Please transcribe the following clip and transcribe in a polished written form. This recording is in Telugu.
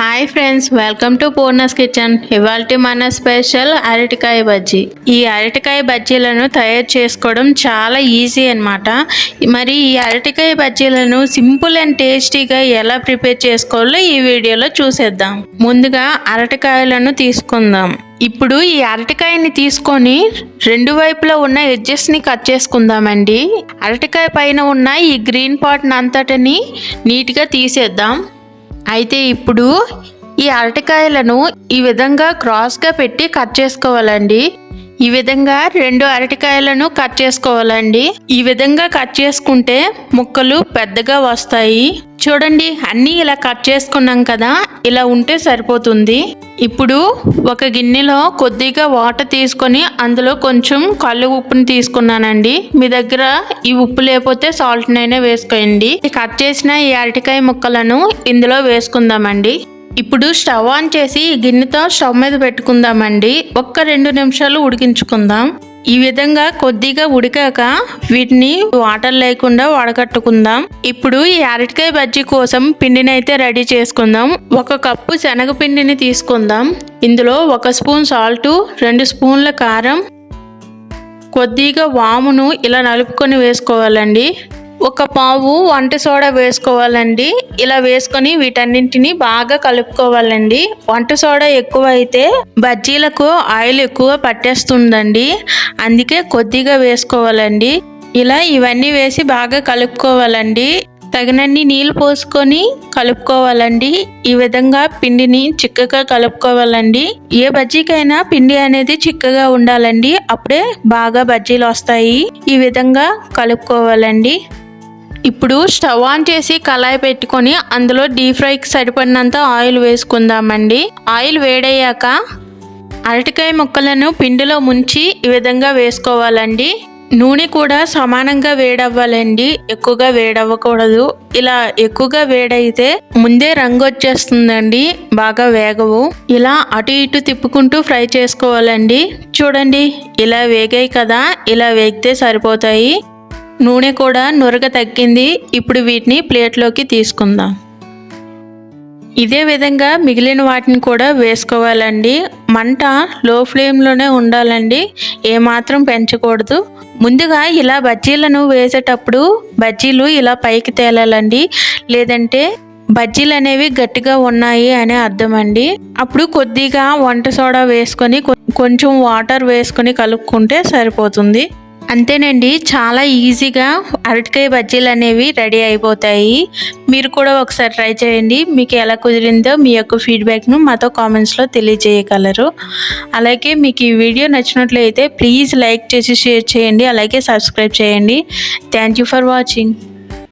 Hi friends, welcome to Purna's kitchen. ఇవాల్టి మన స్పెషల్ అరటికాయ బజ్జీ. ఈ అరటికాయ బజ్జీలను తయారు చేసుకోవడం చాలా ఈజీ అన్నమాట. మరి ఈ అరటికాయ బజ్జీలను సింపుల్ అండ్ టేస్టీగా ఎలా ప్రిపేర్ చేసుకోవాలో ఈ వీడియోలో చూసేద్దాం. ముందుగా అరటికాయలను తీసుకుందాం. ఇప్పుడు ఈ అరటికాయని తీసుకొని రెండు వైపులా ఉన్న ఎడ్జెస్ ని కట్ చేసుకుందామండి. అరటికాయ పైన ఉన్న ఈ గ్రీన్ పార్ట్ అంతటిని నీట్గా తీసేద్దాం. అయితే ఇప్పుడు ఈ అరటికాయలను ఈ విధంగా క్రాస్గా పెట్టి కట్ చేసుకోవాలండి. ఈ విధంగా రెండు అరటికాయలను కట్ చేసుకోవాలండి. ఈ విధంగా కట్ చేసుకుంటే ముక్కలు పెద్దగా వస్తాయి. చూడండి, అన్నీ ఇలా కట్ చేసుకున్నాం కదా, ఇలా ఉంటే సరిపోతుంది. ఇప్పుడు ఒక గిన్నెలో కొద్దిగా వాటర్ తీసుకొని అందులో కొంచెం కళ్ళు ఉప్పుని తీసుకున్నానండి. మీ దగ్గర ఈ ఉప్పు లేకపోతే సాల్ట్ నైనా వేసుకోండి. కట్ చేసిన ఈ అరటికాయ ముక్కలను ఇందులో వేసుకుందామండి. ఇప్పుడు స్టవ్ ఆన్ చేసి ఈ గిన్నెతో స్టవ్ మీద పెట్టుకుందామండి. 1-2 నిమిషాలు ఉడికించుకుందాం. ఈ విధంగా కొద్దిగా ఉడికాక వీటిని వాటర్ లేకుండా వడకట్టుకుందాం. ఇప్పుడు ఈ అరటికాయ బజ్జీ కోసం పిండిని అయితే రెడీ చేసుకుందాం. 1 కప్పు శనగపిండిని తీసుకుందాం. ఇందులో 1 స్పూన్ సాల్ట్, 2 స్పూన్ల కారం, కొద్దిగా వామును ఇలా నలుపుకొని వేసుకోవాలండి. 1 పావు వంట సోడా వేసుకోవాలండి. ఇలా వేసుకొని వీటన్నింటినీ బాగా కలుపుకోవాలండి. వంట సోడా ఎక్కువ అయితే బజ్జీలకు ఆయిల్ ఎక్కువ పట్టేస్తుందండి, అందుకే కొద్దిగా వేసుకోవాలండి. ఇలా ఇవన్నీ వేసి బాగా కలుపుకోవాలండి. తగినన్ని నీళ్ళు పోసుకొని కలుపుకోవాలండి. ఈ విధంగా పిండిని చిక్కగా కలుపుకోవాలండి. ఏ బజ్జీకైనా పిండి అనేది చిక్కగా ఉండాలండి, అప్పుడే బాగా బజ్జీలు వస్తాయి. ఈ విధంగా కలుపుకోవాలండి. ఇప్పుడు స్టవ్ ఆన్ చేసి కళాయి పెట్టుకొని అందులో డీప్ ఫ్రైకి సరిపడినంత ఆయిల్ వేసుకుందామండి. ఆయిల్ వేడయ్యాక అరటికాయ ముక్కలను పిండిలో ముంచి ఈ విధంగా వేసుకోవాలండి. నూనె కూడా సమానంగా వేడవ్వాలండి, ఎక్కువగా వేడవ్వకూడదు. ఇలా ఎక్కువగా వేడైతే ముందే రంగు వచ్చేస్తుందండి, బాగా వేగవు. ఇలా అటు ఇటు తిప్పుకుంటూ ఫ్రై చేసుకోవాలండి. చూడండి, ఇలా వేగాయి కదా, ఇలా వేగితే సరిపోతాయి. నూనె కూడా నురగ తగ్గింది. ఇప్పుడు వీటిని ప్లేట్లోకి తీసుకుందాం. ఇదే విధంగా మిగిలిన వాటిని కూడా వేసుకోవాలండి. మంట లో ఫ్లేమ్లోనే ఉండాలండి, ఏమాత్రం పెంచకూడదు. ముందుగా ఇలా బజ్జీలను వేసేటప్పుడు బజ్జీలు ఇలా పైకి తేలాలండి, లేదంటే బజ్జీలు అనేవి గట్టిగా ఉన్నాయి అని అర్థం అండి. అప్పుడు కొద్దిగా వంట సోడా వేసుకొని కొంచెం వాటర్ వేసుకొని కలుపుకుంటే సరిపోతుంది. అంతేనండి, చాలా ఈజీగా అరటికాయ బజ్జీలు అనేవి రెడీ అయిపోతాయి. మీరు కూడా ఒకసారి ట్రై చేయండి. మీకు ఎలా కుదిరిందో మీ యొక్క ఫీడ్బ్యాక్ను మాతో కామెంట్స్లో తెలియజేయగలరు. అలాగే మీకు ఈ వీడియో నచ్చినట్లయితే ప్లీజ్ లైక్ చేసి షేర్ చేయండి, అలాగే సబ్స్క్రైబ్ చేయండి. Thank you for watching.